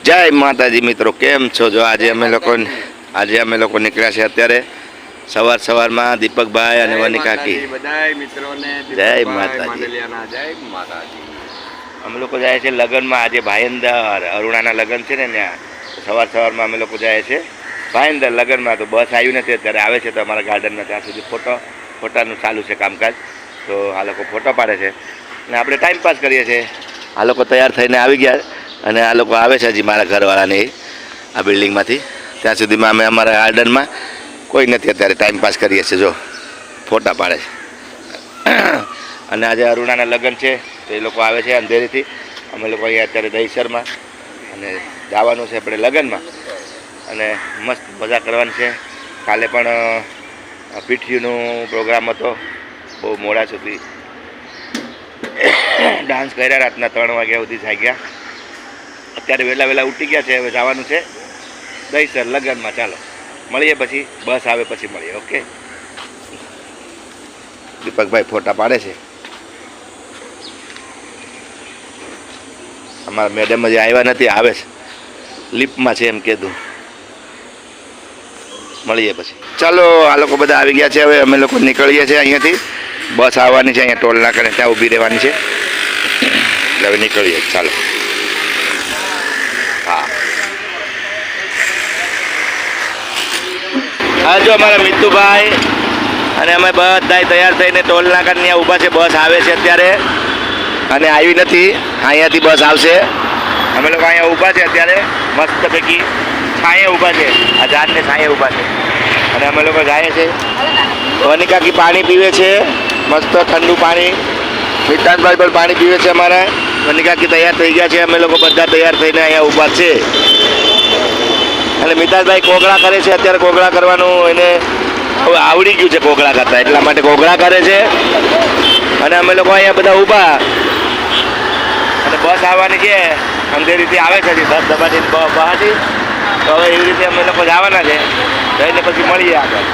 જય માતાજી મિત્રો, કેમ છો? જો આજે અમે લોકો નીકળ્યા છે અત્યારે સવારમાં દીપકભાઈ અને વની કાકી. બધાય મિત્રોને જય માતાજી. અમે લોકો જાય છે લગ્નમાં. આજે ભાઈંદર અરુણાના લગ્ન છે ને, ત્યાં સવારમાં અમે લોકો જાય છે ભાઈંદર લગ્નમાં. તો બસ આવ્યું નથી, અત્યારે આવે છે તો અમારા ગાર્ડનમાં ત્યાં સુધી ફોટાનું ચાલુ છે કામકાજ. તો આ લોકો ફોટો પાડે છે અને આપણે ટાઈમ પાસ કરીએ છીએ. આ લોકો તૈયાર થઈને આવી ગયા અને આ લોકો આવે છે હજી મારા ઘરવાળાને આ બિલ્ડિંગમાંથી. ત્યાં સુધીમાં અમે અમારા ગાર્ડનમાં કોઈ નથી, અત્યારે ટાઈમ પાસ કરીએ છીએ. જો ફોટા પાડે છે. અને આજે અરુણાના લગ્ન છે તો એ લોકો આવે છે અંધેરીથી. અમે લોકો અહીંયા અત્યારે દહીસરમાં અને જવાનું છે આપણે લગ્નમાં અને મસ્ત મજા કરવાની છે. કાલે પણ પીઠીનો પ્રોગ્રામ હતો, બહુ મોડા સુધી ડાન્સ કર્યા. રાતના 3 વાગ્યા સુધી જાગ્યા. અત્યારે વહેલા ઉઠી ગયા છે. હવે જવાનું છે દહીસર લગ્નમાં. ચાલો મળીએ, પછી બસ આવે પછી મળીએ. ઓકે. દીપકભાઈ ફોટા પાડે છે. અમારા મેડમ હજી આવ્યા નથી, આવે છે, લિફ્ટમાં છે એમ કીધું. મળીએ પછી. ચાલો, આ લોકો બધા આવી ગયા છે. હવે અમે લોકો નીકળીએ છીએ અહીંયાથી. બસ આવવાની છે, અહીંયા ટોલ નાકાને ત્યાં ઊભી રહેવાની છે. એટલે હવે નીકળીએ. ચાલો. હા હા, જો અમારા મિતુભાઈ અને અમે બધા તૈયાર થઈને ટોલ નાકા ત્યાં ઊભા છે. બસ આવે છે અત્યારે અને આવી નથી. અહીંયાથી બસ આવશે. અમે લોકો અહીંયા ઊભા છે અત્યારે મસ્ત પૈકી છાંયે ઊભા છે. આ ઝાડને છાંયે ઊભા છે અને અમે લોકો જાય છે. વની કાકી પાણી પીવે છે, મસ્ત ઠંડુ પાણી. મિતાનભાઈ પણ પાણી પીવે છે અમારા. વની કાકી તૈયાર થઈ ગયા છે. અમે લોકો બધા તૈયાર થઈને અહીંયા ઊભા છે અને મિતાનભાઈ કોગળા કરે છે. અત્યારે કોગળા કરવાનું એને હવે આવડી ગયું છે, કોગળા કરતા, એટલા માટે કોગળા કરે છે. અને અમે લોકો અહીંયા બધા ઊભા અને બસ આવવાની છે. અંધેરીથી આવે છે, 10 દબાથી બહારથી. તો હવે એવી રીતે અમે લોકો જવાના છે. જઈને પછી મળીએ આગળ.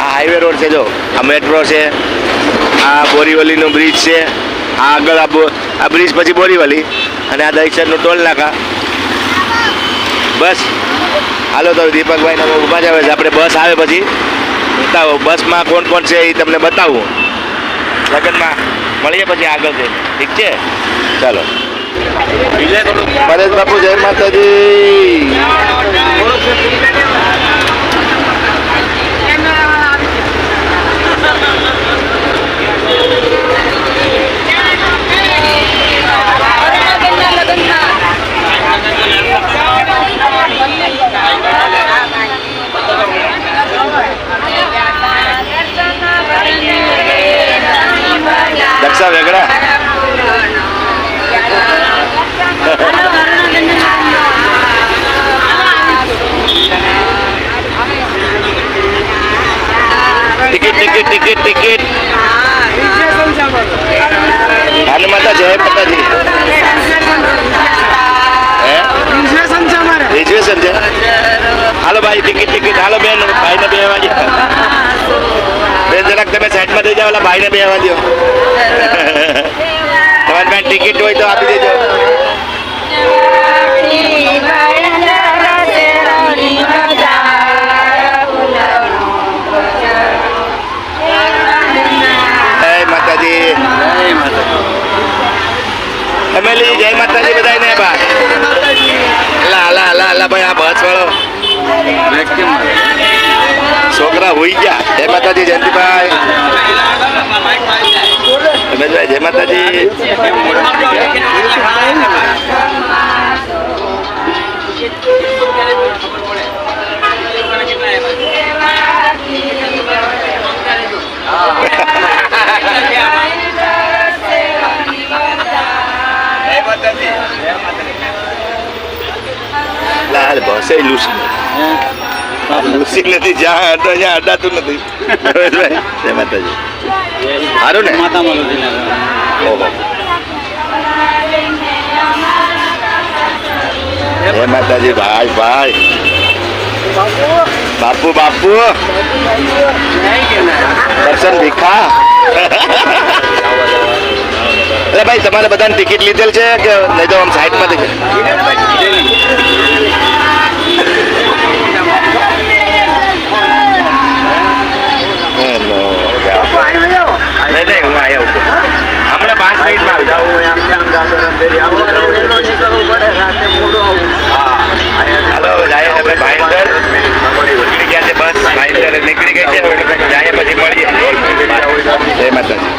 આ હાઈવે રોડ છે, જો આ મેટ્રો છે, આ બોરીવલીનો બ્રિજ છે, આ આગળ આ બ્રિજ પછી બોરીવલી અને આ દહીસરનું ટોલ નાકા. બસ હાલો તો દીપકભાઈને ઊભા જ આવે છે. આપણે બસ આવે પછી બતાવો બસમાં કોણ છે એ તમને બતાવું. લગ્નમાં મળીએ પછી આગળ છે. ઠીક છે? ચાલો. પરેશ બાપુ, જય માતાજી. દક્ષા વેગડા. ટિકિટ. અને માતા જય માતાજી. રિઝર્વેશન છે. હાલો ભાઈ, ટિકિટ. હાલો બેન, ભાઈને બેસવા દો. બેન જરાક તમે સાઈડમાં થઈ જાઓ, ઓલા ભાઈને બેસવા દો. તમારી પાસે ટિકિટ હોય તો આપી દેજો. જય માતાજી. ફેમિલી જય માતાજી બધાને. લા ભાઈ, આ બસ વાળો છોકરા હોઈ ગયા. જય માતાજી જયંતિભાઈ. રમેશભાઈ જય માતાજી. લાલ બસે લુસી નથી. જ્યાં અડાતું નથી. જય માતાજી. સારું ને? ઓહો. જય માતાજી ભાઈ. બાપુ દર્શન ભીખા. એટલે ભાઈ તમારે બધાને ટિકિટ લીધેલ છે કે નહીં તો આમ સાઈડમાં નહીં હું આવ્યા હમણાં 5 મિનિટમાં હાલો જાય તમે ભાઈંદર નીકળી ગયા છે બસ ભાઈંદર નીકળી ગઈ છે જાય પછી મળીએ જય માતાજી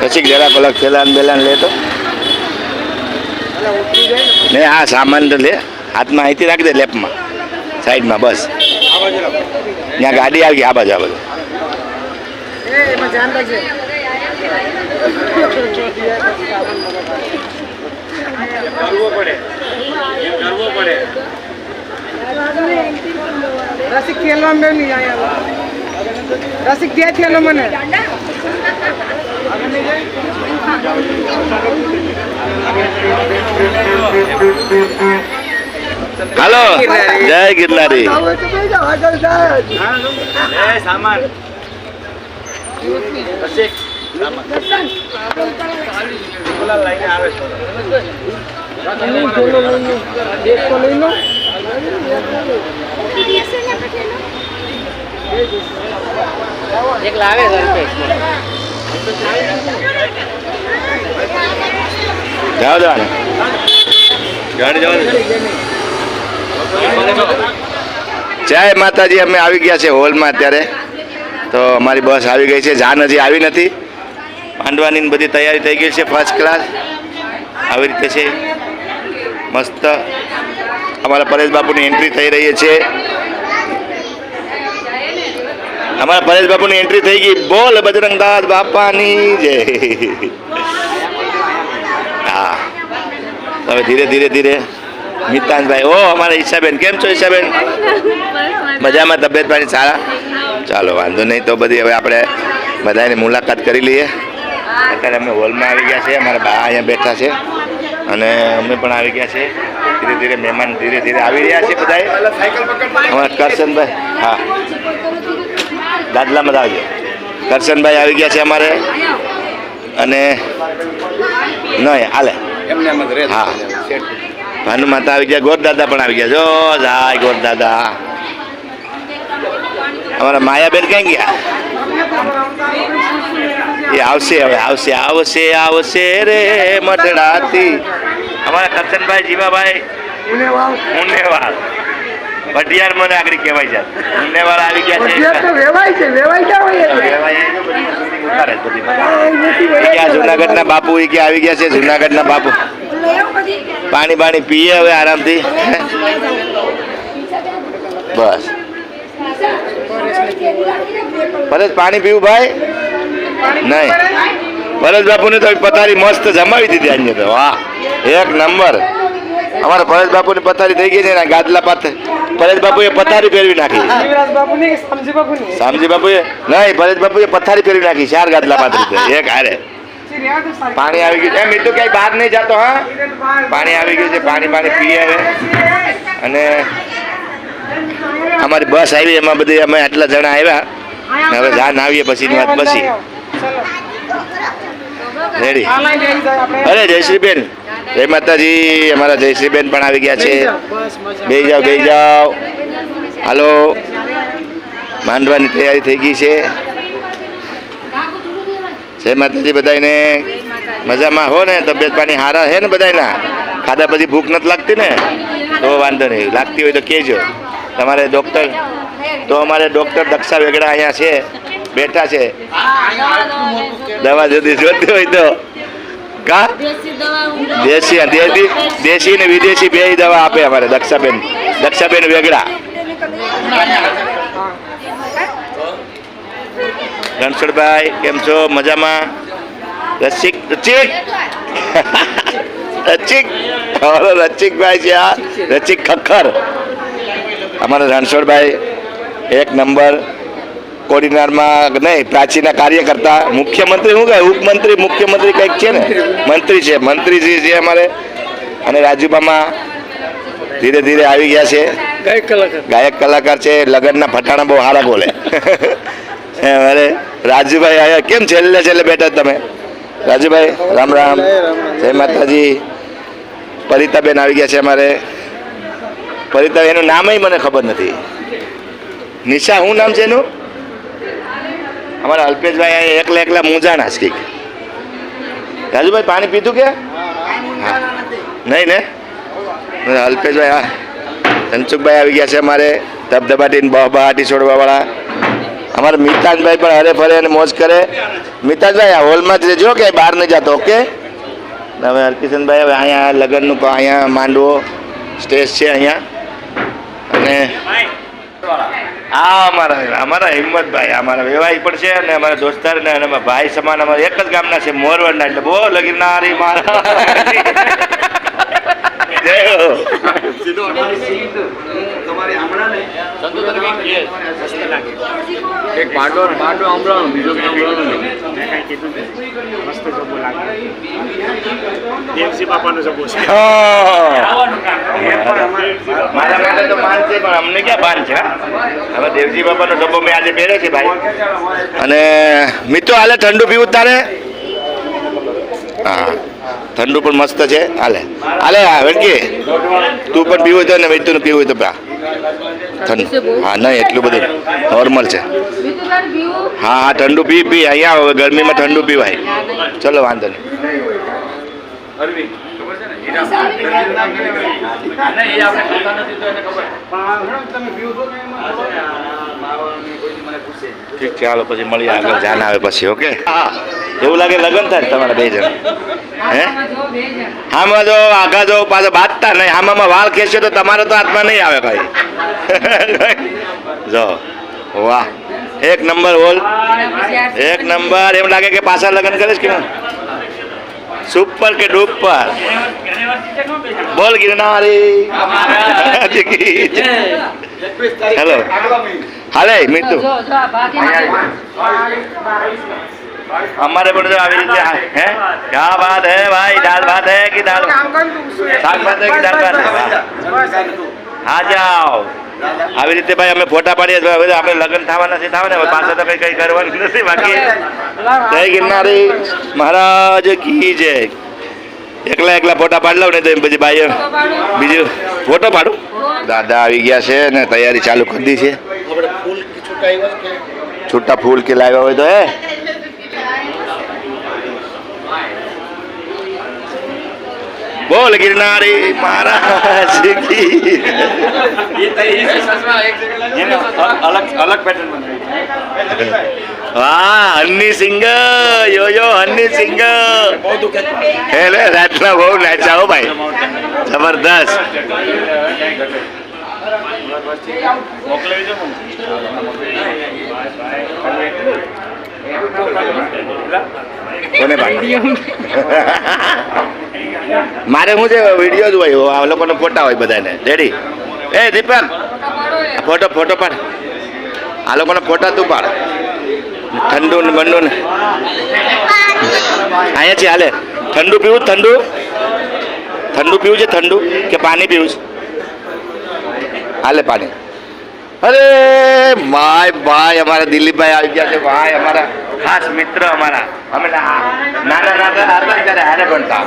પછી જરાક અલગ થેલાન બેલાન લે તો ને આ સામાન તો લે હાથમાં અહીંથી રાખી દે લેપમાં સાઈડમાં બસ ત્યાં ગાડી આવી ગઈ આ બાજુ રસિક ખેલવા મેં નહીં આયા રસિક દે થેલો મને હાલો જય ગિરનારી સામાન લઈને આવે એક લાવે જાઓ જવાનું ગાડી જવાનું જય માતાજી અમે આવી ગયા છે હોલમાં અત્યારે તો અમારી બસ આવી ગઈ છે જાન હજી આવી નથી માંડવાની બધી તૈયારી થઈ ગઈ છે ફર્સ્ટ ક્લાસ આવી રીતે છે મસ્ત અમારા પરેશ બાપુની એન્ટ્રી થઈ રહી છે અમારા પરેશ બાપુની એન્ટ્રી થઈ ગઈ બોલ બજરંગદાસ બાપાની જય હા હવે ધીરે ધીરે ધીરે મિતાનભાઈ ઓ અમારા ઈશાબેન કેમ છો ઈશાબેન મજામાં તબિયત પાણી સારા ચાલો વાંધો નહીં તો બધી હવે આપણે બધાની મુલાકાત કરી લઈએ અત્યારે અમે હોલમાં આવી ગયા છે અમારા બા અહીંયા બેઠા છે અને અમે પણ આવી ગયા છે ધીરે ધીરે મહેમાન ધીરે ધીરે આવી રહ્યા છે બધા અમારા કરશનભાઈ હા દાદલામાં આવજો કરશનભાઈ આવી ગયા છે અમારે અને નહીં હાલે હા ભાનુ માતા આવી ગયા ગોરદાદા પણ આવી ગયા જો જાય ગોરદાદા અમારા માયાબેન ક્યાં ગયા એ આવશે હવે આવશે આવશે આવશે રે મઢડાથી અમારા કરશનભાઈ જીવાભાઈ ઉનેવાળ ભટિયાર મને આગળ કહેવાય છે ઉનેવાળ આવી ગયા છે જુનાગઢના બાપુ એ ક્યાં આવી ગયા છે જુનાગઢના બાપુ પાણી બાણી પીએ હવે આરામથી બસ પરેશ પાણી પીવું ભાઈ નહીં પરેશ બાપુને તો પથારી મસ્ત જમાવી દીધી આજે તો વાહ એક નંબર અમારા પરેશ બાપુની પથારી થઈ ગઈ છે ને ગાદલા પાથ પરેશ બાપુએ પથારી ફેરવી નાખી શામજી બાપુએ નહીં પરેશ બાપુએ પથારી ફેરવી નાખી 4 ગાદલા પાથરી એક હારે પાણી આવી ગયું એમ એટલું ક્યાંય બહાર નહીં જતો હા પાણી આવી ગયું છે પાણી પાણી પીએ હવે અને અમારી બસ આવી એમાં બધી અમે આટલા જણા આવ્યા હવે જાન આવીએ પછીની વાત પછી રેડી અરે જયશ્રીબેન જય માતાજી અમારા જયશ્રીબેન પણ આવી ગયા છે બેસી જાઓ હાલો માંડવાની તૈયારી થઈ ગઈ છે જય માતાજી બધાને મજામાં હો ને તબિયત પાણી સારા છે ને બધાના ખાધા પછી ભૂખ નથી લાગતી ને તો વાંધો નહીં લાગતી હોય તો કહેજો તમારે ડૉક્ટર તો અમારે ડૉક્ટર દક્ષા વેગડા અહીંયા છે બેઠા છે દવા જલ્દી જોતી હોય તો કા દેશી ને વિદેશી બે દવા આપે અમારે દક્ષાબેન વેગડા રણછોડભાઈ કેમ છો મજામાં રસિક રસિકભાઈ છે આ રસિક ખખર અમારા રણછોડભાઈ એક નંબર કોડીનારમાં નહીં પ્રાચીના કાર્યકર્તા મુખ્યમંત્રી શું કહે ઉપમંત્રી મુખ્યમંત્રી કંઈક છે ને મંત્રીજી છે અમારે અને રાજુબામાં ધીરે ધીરે આવી ગયા છે ગાયક કલાકાર છે લગ્નના ફટાણા બહુ સારા બોલે અરે રાજુભાઈ આવ્યા કેમ છેલ્લે બેઠા તમે રાજુભાઈ રામ રામ જય માતાજી પરિતાબેન આવી ગયા છે અમારે પરિતા એનું નામય મને ખબર નથી નિશા શું નામ છે એનું અમારા અલ્પેશભાઈ અહીંયા એકલા મૂંઝાણા છે કંઈક રાજુભાઈ પાણી પીધું કે નહીં ને અલ્પેશભાઈ હા ધનસુખભાઈ આવી ગયા છે અમારે ધબધબાટીને બહાટી છોડવાવાળા અમારે મિતાજભાઈ પણ હરે ફરે અને મોજ કરે મિતાજભાઈ આ હોલમાં જ રહેજો કે બહાર નહીં જતો ઓકે હવે હરકિશનભાઈ હવે અહીંયા લગ્નનું અહીંયા માંડવો સ્ટેજ છે અહીંયા અને આ અમારા હિંમતભાઈ અમારા વેવાઈ પણ છે અને અમારા દોસ્તાર ને અને અમારા ભાઈ સમાન અમારા એક જ ગામના છે મોરવડના એટલે બહુ લગીરનારી મારા દેવજી બાપાનો જબો છે મારા માટે તો માન છે પણ અમને ક્યાં માન છે હવે દેવજી બાપાનો ડબ્બો મેં આજે પહેર્યો છે ભાઈ અને મિત્રો હાલે ઠંડુ પીવું તારે હા ઠંડુ પણ મસ્ત છે હાલે વેણકી તું પણ પીવું તો ને વેચતું પીવું હોય તો પા ઠંડુ હા નહીં એટલું બધું નોર્મલ છે હા ઠંડુ પી અહીંયા હવે ગરમીમાં ઠંડુ પીવાય ચલો વાંધો નહીં ઠીક છે હાલો પછી મળીએ આગળ જાન આવે પછી ઓકે હા એવું લાગે લગ્ન થાય તમારા બે જણ હે આમાં જો આગા જો પાછા બાંધતા નહીં આમાં વાળ ખેંચશે તો તમારે તો હાથમાં નહીં આવે ભાઈ જો વાહ એક નંબર હોલ એક નંબર એમ લાગે કે પાછા લગ્ન કરીશ કે સુપર કે ડુપર બોલ ગિરનારી હેલો હાલે મીતુ हमारे पर जो આવી રીતે હે क्या बात है भाई दाल भात है कि दाल શાક ભાત है कि दाल भात है હા જાઓ આવી રીતે ભાઈ અમે ફોટા પાડીએ હવે આપણે લગ્ન થવાના છે થવાના પાછા તો કઈ કરવાનું નથી બાકી જય ગિરનારી મહારાજ કી જય એકલા ફોટા પાડી લઉં ને તો પછી ભાઈ બીજું ફોટો પાડું દાદા આવી ગયા છે ને તૈયારી ચાલુ કરી દી છે છૂટા ફૂલ કે લાવ્યા હોય તો હે बोल गिरनारी महाराज की अलग पैटर्न बन वाह हन्नी सिंह यो हन्नी सिंह हेले रातना बहु नाचा हो भाई जबरदस्त કોને મારે શું છે વિડીયો જ હોય આ લોકોને ફોટા હોય બધાને રેડી એ દીપક ફોટો પાડ આ લોકોને ફોટા તું પાડ ઠંડુ ને બંડુ ને અહીંયા છે હાલે ઠંડુ પીવું ઠંડુ પીવું છે ઠંડુ કે પાણી પીવું છે હાલે પાણી અરે ભાઈ અમારા દિલીપભાઈ આવી ગયા છે ભાઈ અમારા ખાસ મિત્ર અમારા અમે નાના હતા ત્યારે હારે ભણતા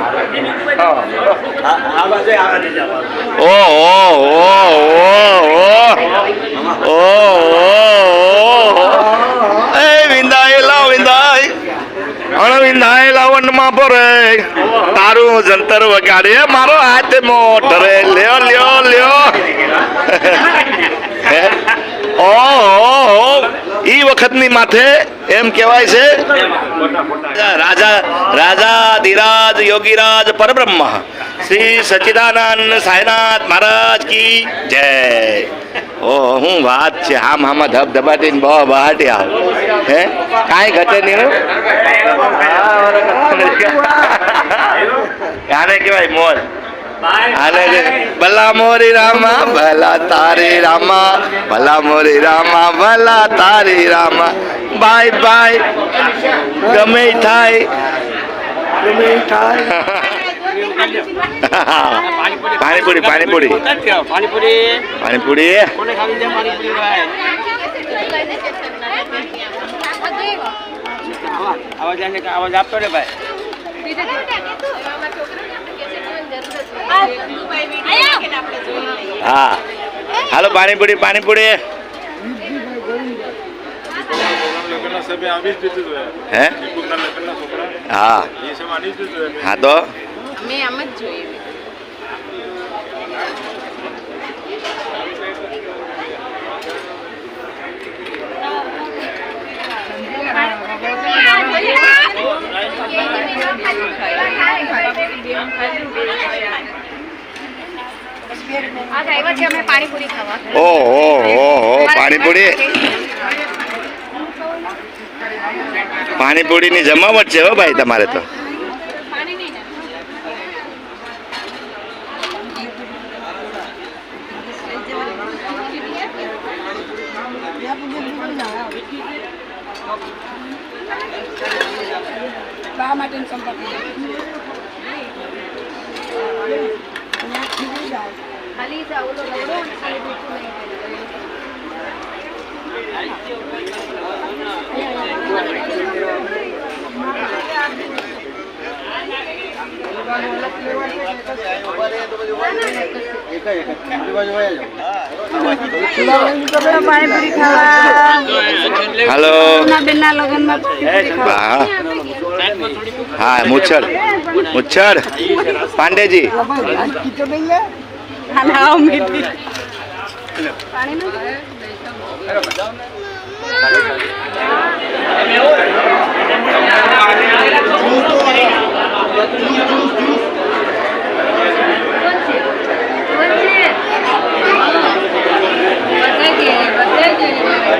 વિંધાયેલા વનમાં પરે તારું જંતર વગાડે મારો હાથ મોટરે લ્યો ઈ વખતની માથે એમ કહેવાય છે રાજા ધીરાજ યોગીરાજ પરબ્રહ્મ શ્રી સચ્ચિદાનંદ સાંઈનાથ મહારાજ કી જય હું વાત છે હામાં ધબધબાટીને બહાટી આવ હે કાંઈ ઘટે નહીં આને કહેવાય મોજ અને ભલા મોરી રામા ભલા તારી રામા ભલા મોરી રામા ભલા તારી રામા બાય બાય ગમે ઈ થાય ગમે ઈ થાય પાણીપુરી પાણીપુરી પાણીપુરી પાણીપુરી કોને ખાવી છે પાણીપુરી ભાઈ આવાજ આપતો રે ભાઈ હા હાલો પાણીપુરી પાણીપુરી હે હા હા તો મેં આમ જ જોયું પાણીપુરી ખાવા ઓહો પાણીપુરી પાણીપુરીની જમાવટ છે હો ભાઈ તમારે તો ખાલી ચાવલો લગડો અને ખાલી મીઠું નહીં પાણીપુરી ખાવા હાલો બેનના લગ્નમાં હા હા મુચ્છડ મુચ્છડ પાંડેજી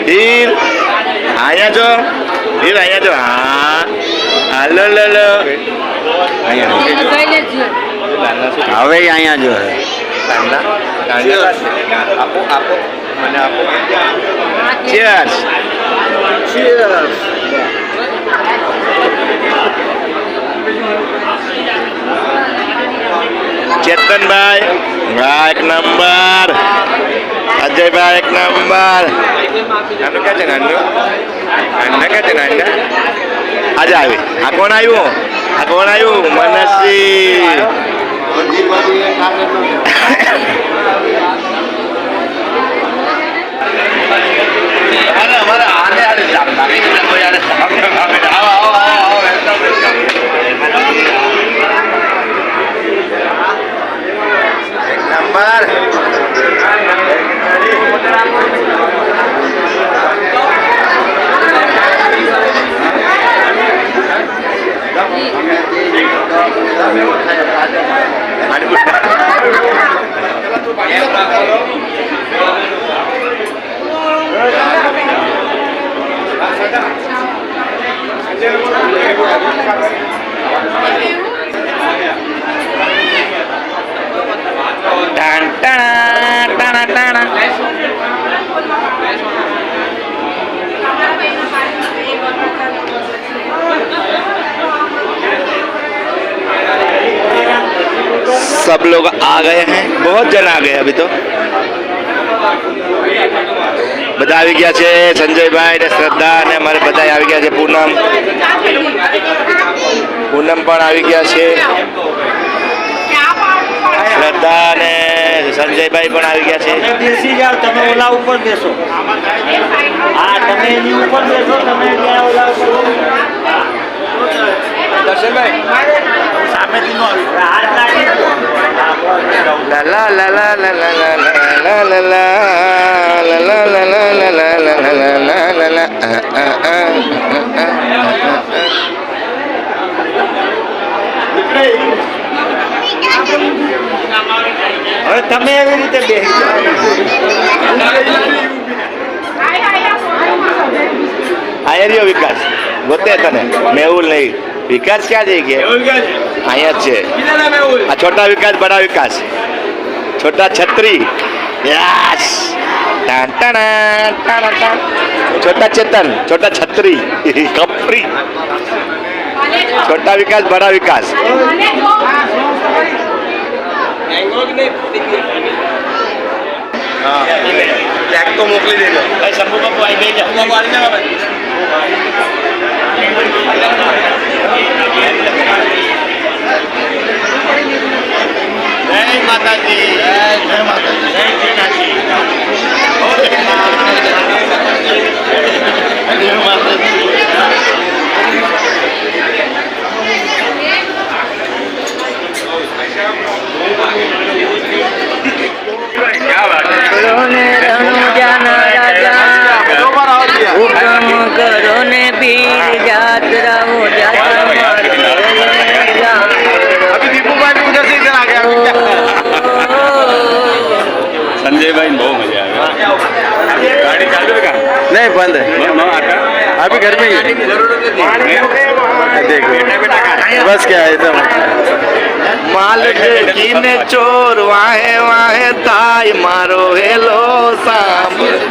હીર અહીંયા જો હીર અહીંયા જો હા હાલો લો અહીંયા હવે અહીંયા જો આપો આપો મને આપો ચીયર્સ ચીયર્સ ચેતનભાઈ એક નંબર અજયભાઈ એક નંબર નાનું ક્યાં છે નાનું નાના ક્યાં છે નાના આજે આવી આ કોણ આવ્યું મનસી એક નંબર सब लोग आ गए हैं बहुत जन आ गए अभी तो બધા આવી ગયા છે સંજયભાઈ ને શ્રદ્ધા ને અમારે બધા આવી ગયા છે પૂનમ પણ આવી ગયા છે શ્રદ્ધા ને સંજયભાઈ પણ આવી ગયા છે બેસી જાઓ તમે ઓલા ઉપર બેસો હા તમે એની ઉપર બેસો તમે ત્યાં ઓલા ઉપર દર્શનભાઈ સામેથી નો હાથ લાગી લા લા લા લા લા લા લા લા લા લા હવે તમે એવી રીતે બેસી જાઓ આયર્યો વિકાસ ગોતે તને મેહુલ નહીં વિકાસ ક્યાં જઈ ગયા અહીંયા જ છે આ છોટા વિકાસ બડા વિકાસ છોટા છત્રી યસ ટાણ ટાણા ટાણા ટાણ છોટા ચેતન છોટા છત્રી કપરી છોટા વિકાસ બડા વિકાસ ચેક તો મોકલી દેજો શંભુ બાપુ આવી ગઈ જય માતાજી જય માતાજી જય શ્રીનાથજી જય માતાજી હુકમ કરો ને પીર જાતરાઓ संजय भाई बहुत मजा आया गाड़ी चालू है क्या नहीं बंद है अभी घर में ही देखो बस क्या है तो માલ દેખીને ચોર વાહે વાહે થાય મારો હેલો સાંભળ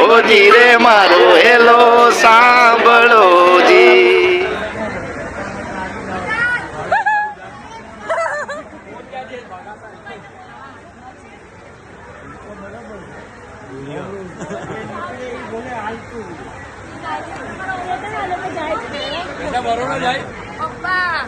ઓ જી રે મારો હેલો સાંભળો જી પપ્પા